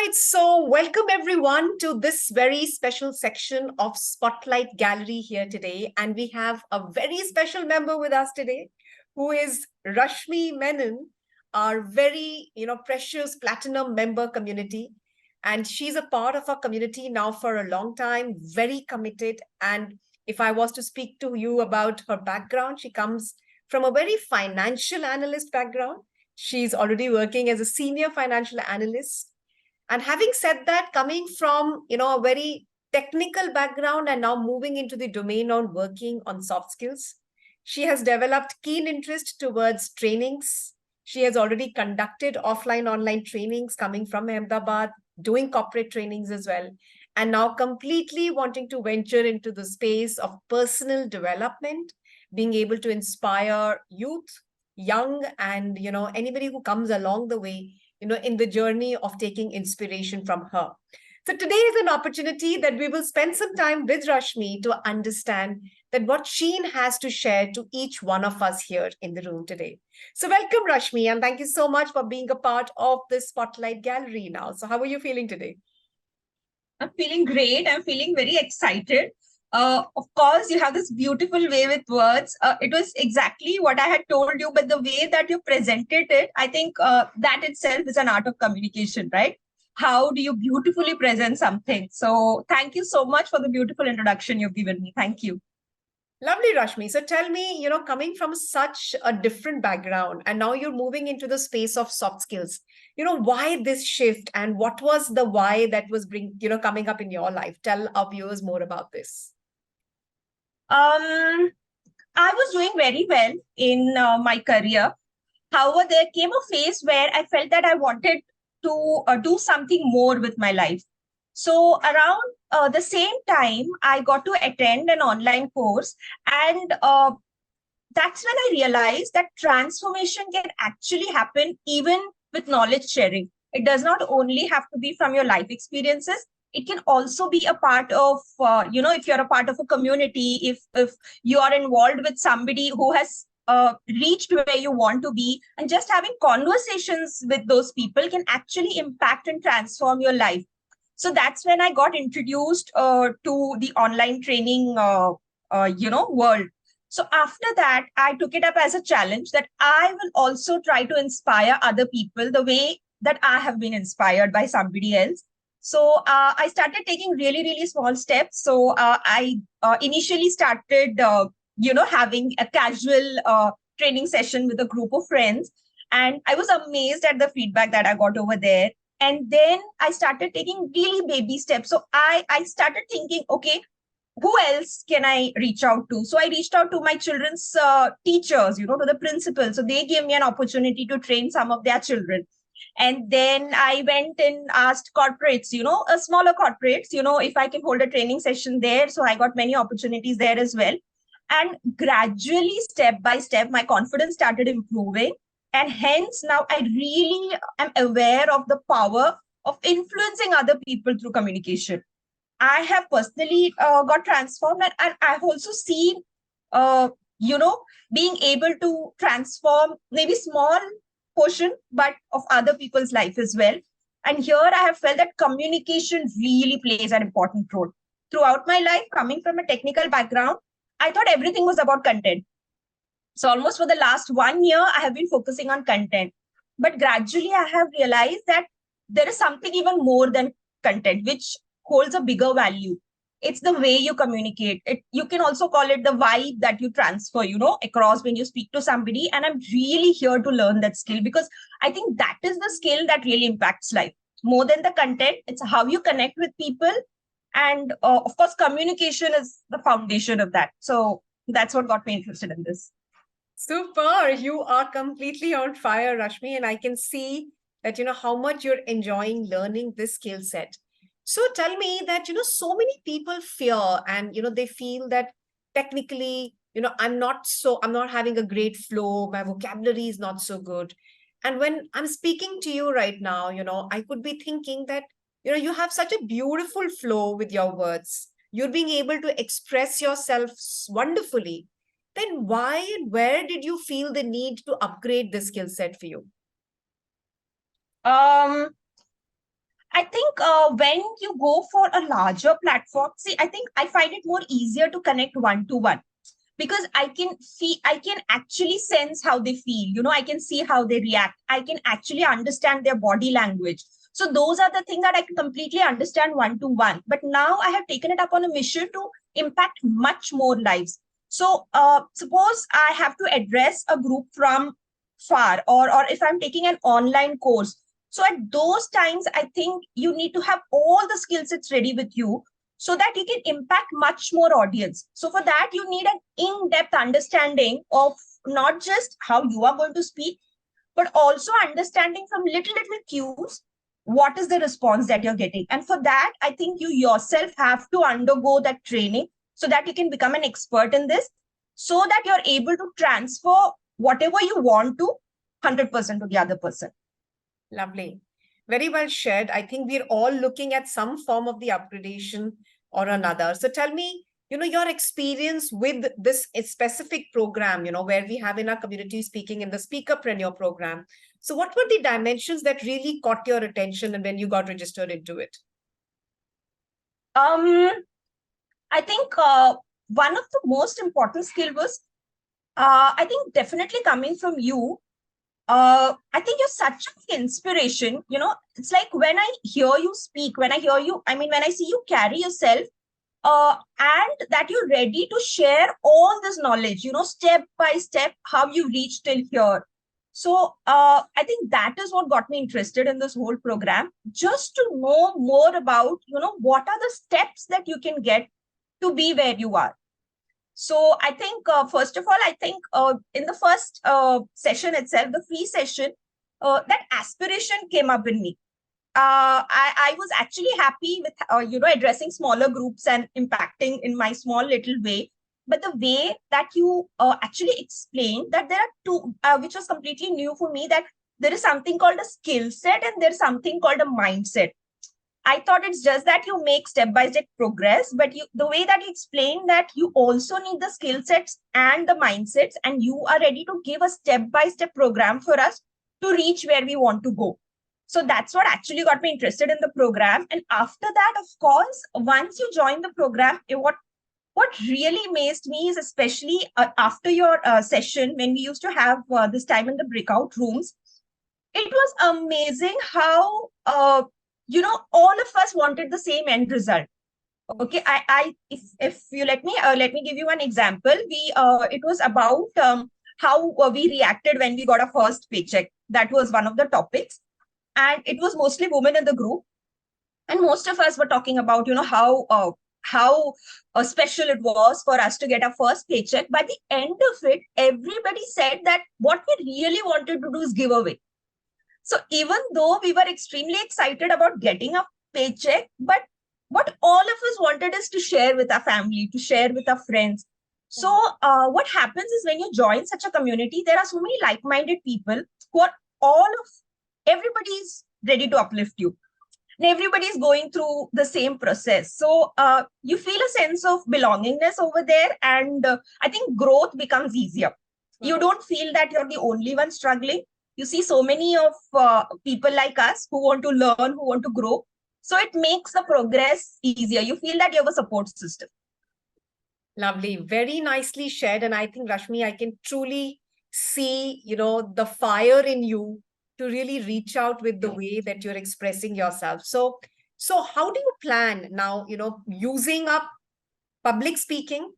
right, so welcome everyone to this very special section of Spotlight Gallery here today. And we have a very special member with us today, who is Rashmi Menon, our very, precious platinum member community. And she's a part of our community now for a long time, very committed. And if I was to speak to you about her background, she comes from a very financial analyst background. She's already working as a senior financial analyst, and having said that, coming from, a very technical background and now moving into the domain on working on soft skills, she has developed keen interest towards trainings. She has already conducted offline, online trainings coming from Ahmedabad, doing corporate trainings as well, and now completely wanting to venture into the space of personal development, being able to inspire youth, young, and, anybody who comes along the way, in the journey of taking inspiration from her. So today is an opportunity that we will spend some time with Rashmi to understand that what she has to share to each one of us here in the room today. So welcome, Rashmi, and thank you so much for being a part of this Spotlight Gallery now. So how are you feeling today? I'm feeling great. I'm feeling very excited. Of course, you have this beautiful way with words. It was exactly what I had told you, but the way that you presented it, I think that itself is an art of communication, right? How do you beautifully present something? So thank you so much for the beautiful introduction you've given me. Thank you. Lovely, Rashmi. So tell me, coming from such a different background and now you're moving into the space of soft skills, why this shift and what was the why that was coming up in your life? Tell our viewers more about this. I was doing very well in my career. However, there came a phase where I felt that I wanted to do something more with my life. So around the same time, I got to attend an online course, and that's when I realized that transformation can actually happen even with knowledge sharing. It does not only have to be from your life experiences. It can also be a part of, if you're a part of a community, if you are involved with somebody who has reached where you want to be, and just having conversations with those people can actually impact and transform your life. So that's when I got introduced to the online training, world. So after that, I took it up as a challenge that I will also try to inspire other people the way that I have been inspired by somebody else. So I started taking really, really small steps. So I initially started, having a casual training session with a group of friends. And I was amazed at the feedback that I got over there. And then I started taking really baby steps. So I started thinking, okay, who else can I reach out to? So I reached out to my children's teachers, to the principals. So they gave me an opportunity to train some of their children. And then I went and asked corporates, smaller corporates, if I can hold a training session there. So I got many opportunities there as well. And gradually, step by step, my confidence started improving. And hence now I really am aware of the power of influencing other people through communication. I have personally got transformed, and I've also seen, uh, being able to transform maybe small portion, but of other people's life as well. And here I have felt that communication really plays an important role. Throughout my life, coming from a technical background, I thought everything was about content. So almost for the last 1 year, I have been focusing on content. But gradually, I have realized that there is something even more than content, which holds a bigger value. It's the way you communicate. You can also call it the vibe that you transfer, across when you speak to somebody. And I'm really here to learn that skill because I think that is the skill that really impacts life. More than the content, it's how you connect with people. And of course, communication is the foundation of that. So that's what got me interested in this. Super. You are completely on fire, Rashmi, and I can see that, how much you're enjoying learning this skill set. So tell me that, so many people fear and, they feel that technically, I'm not having a great flow. My vocabulary is not so good. And when I'm speaking to you right now, I could be thinking that, you have such a beautiful flow with your words. You're being able to express yourself wonderfully. Then why and where did you feel the need to upgrade the skill set for you? I I think when you go for a larger platform, see, I think I find it more easier to connect one to one because I can actually sense how they feel. I can see how they react. I can actually understand their body language. So those are the things that I can completely understand one to one. But now I have taken it up on a mission to impact much more lives. So suppose I have to address a group from far, or if I'm taking an online course. So at those times, I think you need to have all the skill sets ready with you so that you can impact much more audience. So for that, you need an in-depth understanding of not just how you are going to speak, but also understanding from little cues, what is the response that you're getting. And for that, I think you yourself have to undergo that training so that you can become an expert in this, so that you're able to transfer whatever you want to 100% to the other person. Lovely. Very well shared. I think we're all looking at some form of the upgradation or another. So tell me, your experience with this specific program, where we have in our community speaking in the Speakerpreneur program. So what were the dimensions that really caught your attention and when you got registered into it? I think one of the most important skill was, I think definitely coming from you. I think you're such an inspiration. It's like when I hear you speak, when I see you carry yourself, and that you're ready to share all this knowledge, step by step, how you reach till here. So I think that is what got me interested in this whole program, just to know more about, what are the steps that you can get to be where you are. So I think, first of all, in the first session itself, the free session, that aspiration came up in me. I was actually happy with, addressing smaller groups and impacting in my small little way. But the way that you actually explained that there are two, which was completely new for me, that there is something called a skill set and there's something called a mindset. I thought it's just that you make step-by-step progress, but the way that you explain that you also need the skill sets and the mindsets, and you are ready to give a step-by-step program for us to reach where we want to go. So that's what actually got me interested in the program. And after that, of course, once you join the program, what really amazed me is, especially after your session, when we used to have this time in the breakout rooms, it was amazing how all of us wanted the same end result. Okay, if you let me give you an example. It was about how we reacted when we got our first paycheck. That was one of the topics, and it was mostly women in the group, and most of us were talking about how special it was for us to get our first paycheck. By the end of it, everybody said that what we really wanted to do is give away. So even though we were extremely excited about getting a paycheck, but what all of us wanted is to share with our family, to share with our friends. So what happens is, when you join such a community, there are so many like-minded people who are everybody's ready to uplift you. And everybody's going through the same process. So you feel a sense of belongingness over there. And I think growth becomes easier. You don't feel that you're the only one struggling. You see so many of people like us who want to learn, who want to grow. So it makes the progress easier. You feel that you have a support system. Lovely. Very nicely shared. And I think, Rashmi, I can truly see, the fire in you to really reach out with the way that you're expressing yourself. So how do you plan now, using up public speaking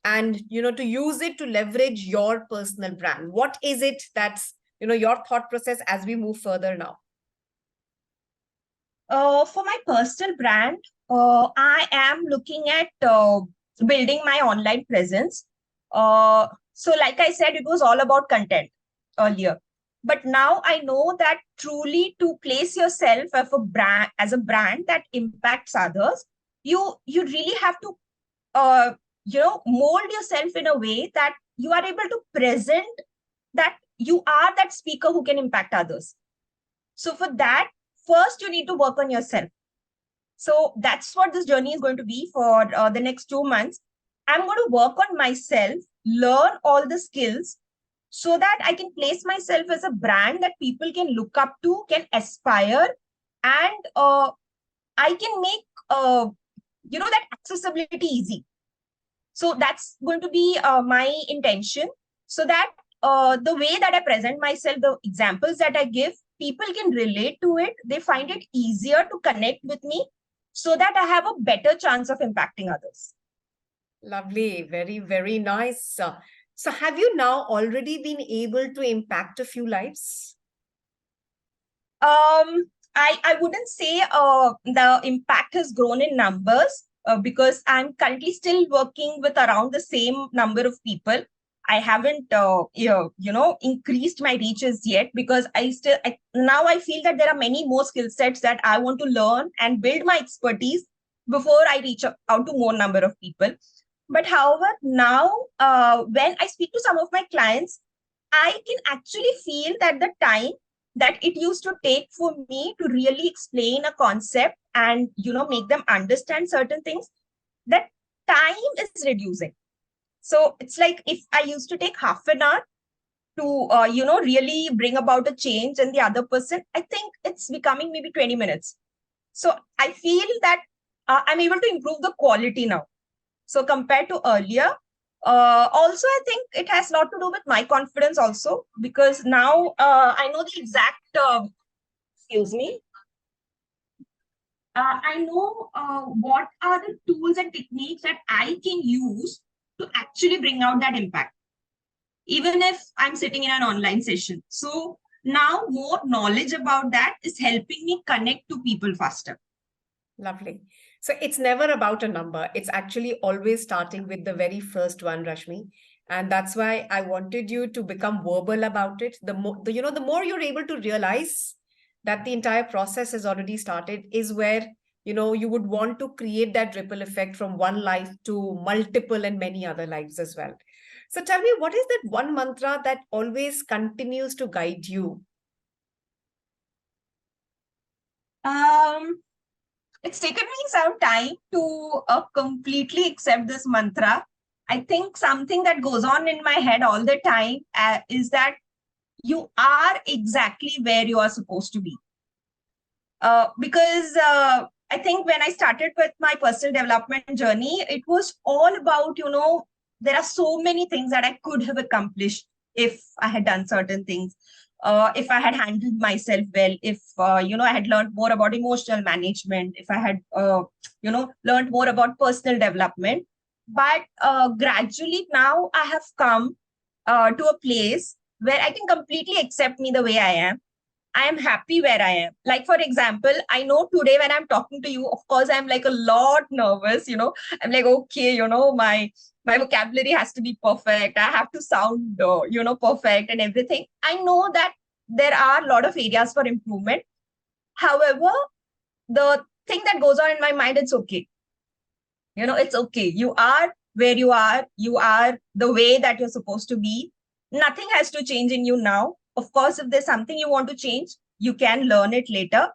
and, to use it to leverage your personal brand? What is it that's, your thought process as we move further now? For my personal brand, I am looking at building my online presence. So like I said, it was all about content earlier. But now I know that truly to place yourself as a brand that impacts others, you really have to mold yourself in a way that you are able to present that you are that speaker who can impact others. So for that, first you need to work on yourself. So that's what this journey is going to be for the next 2 months. I'm going to work on myself, learn all the skills, so that I can place myself as a brand that people can look up to, can aspire, and I can make, that accessibility easy. So that's going to be my intention, so that the way that I present myself, the examples that I give, people can relate to it. They find it easier to connect with me, so that I have a better chance of impacting others. Lovely. Very, very nice. So have you now already been able to impact a few lives? I wouldn't say the impact has grown in numbers, because I'm currently still working with around the same number of people. I haven't, increased my reaches yet, because now I feel that there are many more skill sets that I want to learn and build my expertise before I reach out to more number of people. But however, now when I speak to some of my clients, I can actually feel that the time that it used to take for me to really explain a concept and make them understand certain things, that time is reducing. So it's like, if I used to take half an hour to really bring about a change in the other person, I think it's becoming maybe 20 minutes. So I feel that I'm able to improve the quality now, so compared to earlier. Also, I think it has a lot to do with my confidence also, because now I know the exact, excuse me, I know what are the tools and techniques that I can use to actually bring out that impact, even if I'm sitting in an online session. So now more knowledge about that is helping me connect to people faster. Lovely. So it's never about a number. It's actually always starting with the very first one, Rashmi. And that's why I wanted you to become verbal about it. The more, the more you're able to realize that the entire process has already started, is where, you would want to create that ripple effect from one life to multiple and many other lives as well. So tell me, what is that one mantra that always continues to guide you? Um, it's taken me some time to completely accept this mantra. I think something that goes on in my head all the time is that you are exactly where you are supposed to be. Because I think when I started with my personal development journey, it was all about, there are so many things that I could have accomplished if I had done certain things. If I had handled myself well, if I had learned more about emotional management, if I had learned more about personal development. But gradually now I have come to a place where I can completely accept me the way I am. I am happy where I am. Like, for example, I know today when I'm talking to you, of course, I'm like a lot nervous, I'm like, okay, my vocabulary has to be perfect. I have to sound, perfect and everything. I know that there are a lot of areas for improvement. However, the thing that goes on in my mind, it's okay. It's okay. You are where you are. You are the way that you're supposed to be. Nothing has to change in you now. Of course, if there's something you want to change, you can learn it later,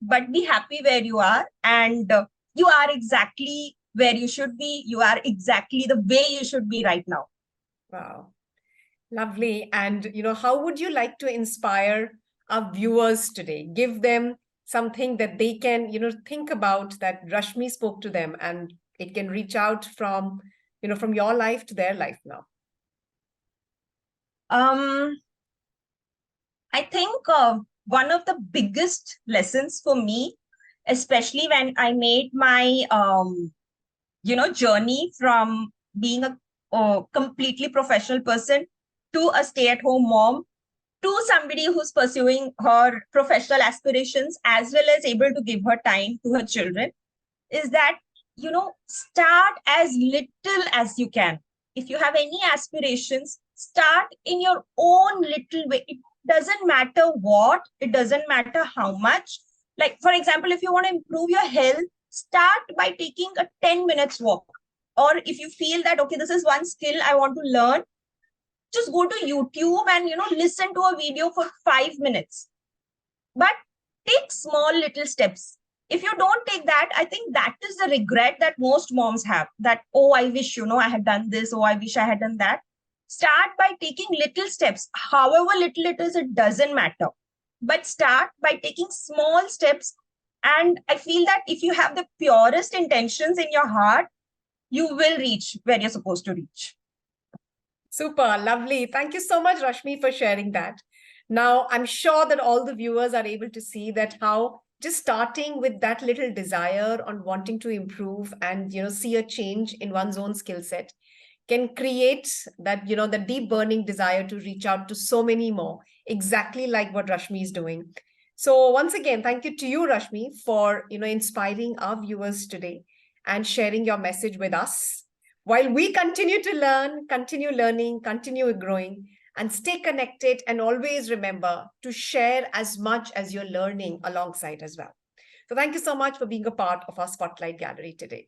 but be happy where you are. And you are exactly where you should be. You are exactly the way you should be right now. Wow. Lovely. And, how would you like to inspire our viewers today? Give them something that they can, think about, that Rashmi spoke to them, and it can reach out from, from your life to their life now. Um, I think one of the biggest lessons for me, especially when I made my journey from being a completely professional person to a stay-at-home mom, to somebody who's pursuing her professional aspirations as well as able to give her time to her children, is that start as little as you can. If you have any aspirations, start in your own little way. It doesn't matter what, it doesn't matter how much. Like, for example, if you want to improve your health, start by taking a 10 minutes walk. Or if you feel that, okay, this is one skill I want to learn, just go to YouTube and listen to a video for 5 minutes. But take small little steps. If you don't take that, I think that is the regret that most moms have, that, oh, I wish I had done this, oh, I wish I had done that. Start by taking little steps. However little it is, it doesn't matter, but start by taking small steps And I feel that if you have the purest intentions in your heart, you will reach where you're supposed to reach. Super, lovely. Thank you so much, Rashmi, for sharing that. Now, I'm sure that all the viewers are able to see that how just starting with that little desire on wanting to improve and, see a change in one's own skill set can create that, the deep burning desire to reach out to so many more, exactly like what Rashmi is doing. So once again, thank you to you, Rashmi, for, inspiring our viewers today and sharing your message with us. While we continue to learn, continue learning, continue growing, and stay connected, and always remember to share as much as you're learning alongside as well. So thank you so much for being a part of our Spotlight Gallery today.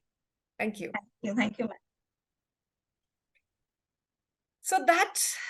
Thank you. Thank you. So that